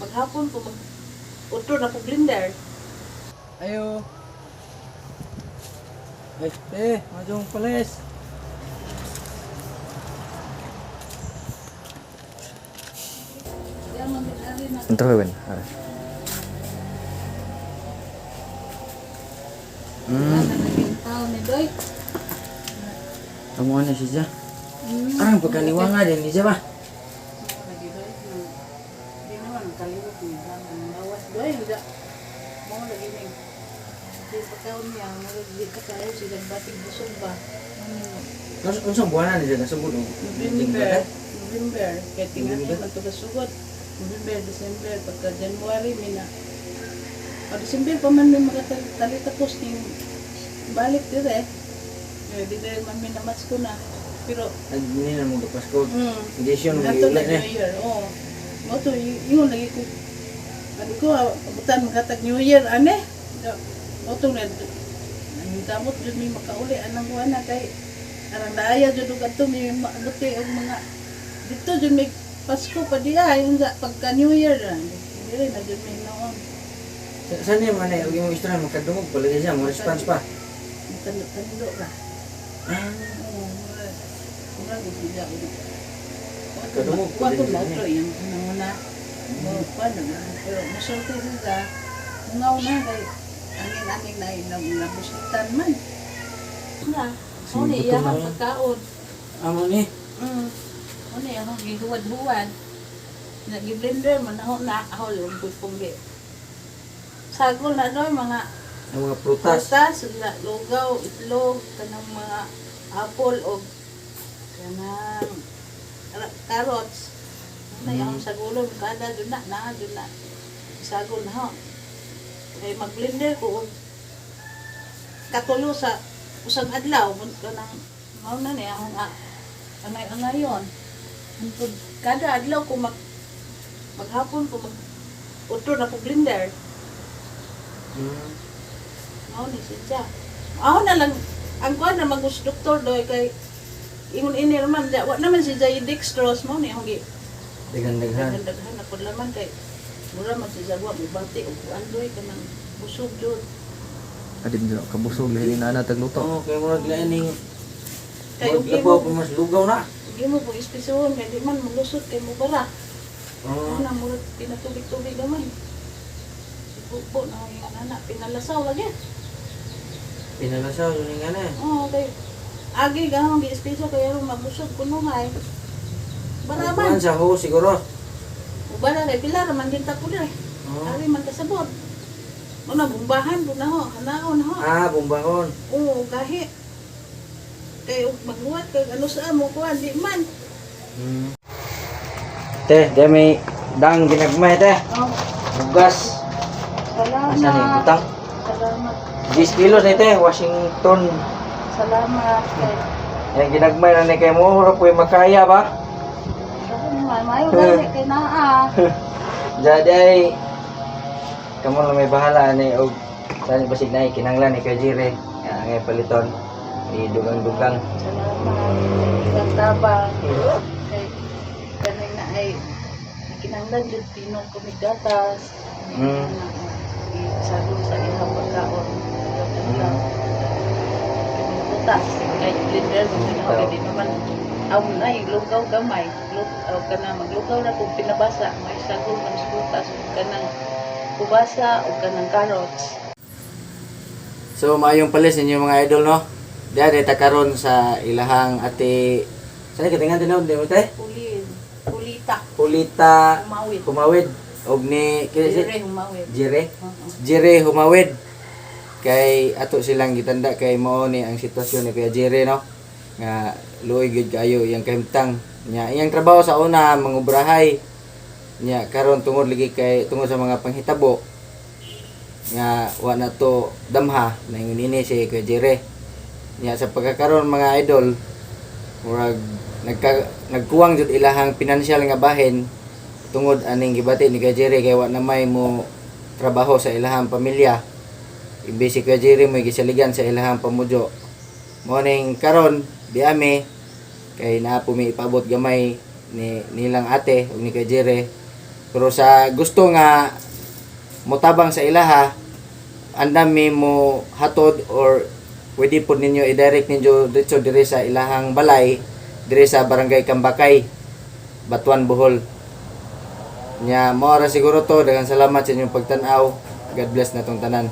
Maghapon ko utro na po blender. Ayo. Majong palis. Yan man ari na. Ito ka, Ben. Naging tao ni Doy. Kamu ano siya? Ang pagkaliwanga din niya ba? Lagi Doy. Di naman kalimot ni ang lawas Doy. Mo lagi ni. Di pagkaon niya, di ka kayo sila bating busog ba. Unsang buwan na niya nasugod? November. Kaya tingnan man ito kasugod. November, December, pagka January, mina. O December pa man may makatali tapos ng balik dire. Dire man may namats ko na. Pero, Hindi na mo Pasko. Hindi siya nung ato na iulit New Year, oo. Mo to, yun lagi ko. Ano ko, abutan maghatag New Year, ane? Mo to, ang damot yun may makauli, anang kuha na kay arang daya jud ug adto may mabuti og mga dito jud may Pasko pa diya yung pagka New Year ra dire na jud may naon Saan niya man eh, yung istorya magkadungog palagi siya, mo response pa. tando ra mura gud diya Kadungog ko to palagi mo siya. to yung una mo pa na pero masulti sila ngaw na kay angin na nabusitan man na Sige, ni gutom iya na. pagkaon. Amo ni. Ano yung akong gihuwad-huwad. Nag-blender man ako na ako yung punggi. Sagol na doon mga Ang mga prutas. lugaw, itlog, kanang mga apple o kanang carrots. Ano yung sagulon, kada doon na. Sagol na ako. Kaya mag-blender ko katulo sa usang adlaw kanang mao na ni akong angay-angayon. Kada adlaw ko maghapon ko utro na po blender. Mao ni siya. Ako na lang ang kuan na magus doktor doy kay ingon ini man wa naman si Jay dextrose mo ni akong Dagan-daghan. daghan ako laman kay mura man si Jagwa bibati og andoy kanang busog jud. Adin dito, kabusog lagi na natagluto. Oo, kaya mo naglaning. Kay Maglabaw pa mas lugaw na. Hindi mo po ispisyon, kaya di man malusot kay mo bara. Oo. Ano na mo pinatubig-tubig naman. Si Pupo na yung anak, pinalasaw lagi. Pinalasaw yun nga na. Oo, kay agi gahong di ispisyo kaya rin mabusog kunuhay. Bara man. Kuhan sa ho siguro. Ubara kay pila raman din ta puder. Oo. Ari man kasabot. Una bumbahan po na ho, hanaon na ho. Bumbahon. Oo, gahi. Kay magbuhat kay ano sa mo kuan di man. Te, di may dang ginagmay te. Oh, Bugas. salamat. Asan ni butang? Salamat. 10 kilos na te, Washington. Salamat kay Yang ginagmay na ni kay mo, ura po yung makaya ba? mayo gani kay naa. Jadi ay kamu na may bahala ni og sani basig na kinanglan ni kay Jire. Ngay paliton. Dugang-dugang. Salamat. Tabang. Kay kanay na ay kinahanglan jud tinong kumigatas. Sago sa ilang pagkaon. Butas kay blender mo na di naman aw na lugaw gamay. Lugaw kana maglugaw na kung pinabasa may sago man sa butas kanang kubasa o kanang carrots. So maayong palis ninyo mga idol no. Diyan ta karon sa ilahang ate. Saan katingan tinawag di mo te? Pulita. Pulita Humawid. Humawid og ni Dire humawid. Jire Humawid. Kay ato silang gitanda kay mao ni ang sitwasyon ni Kuya Jire no. Nga luoy gyud kayo iyang kahimtang. Nya iyang trabaho sa una mangubrahay. Nya karon tungod lagi kay tungod sa mga panghitabo nga wa na to damha na ini si Kuya Jire. Nya sa pagkakaroon mga idol murag nagkuwang jud ilahang financial nga bahin tungod aning gibati ni Kuya Jire kay wa na may mo trabaho sa ilahang pamilya. Imbes si Kuya Jire mo gisaligan sa ilahang pamudyo. Mo ning karon diami kay naa po may ipabot gamay ni nilang ate ug ni Kuya Jire Pero sa gusto nga motabang sa ilaha, andami mo hatod or pwede po ninyo i-direct ninyo dito dire sa ilahang balay, dire sa Barangay Kambakay, Batuan, Bohol. Nya mo ra siguro to, daghang salamat sa inyong pagtan-aw. God bless na tong tanan.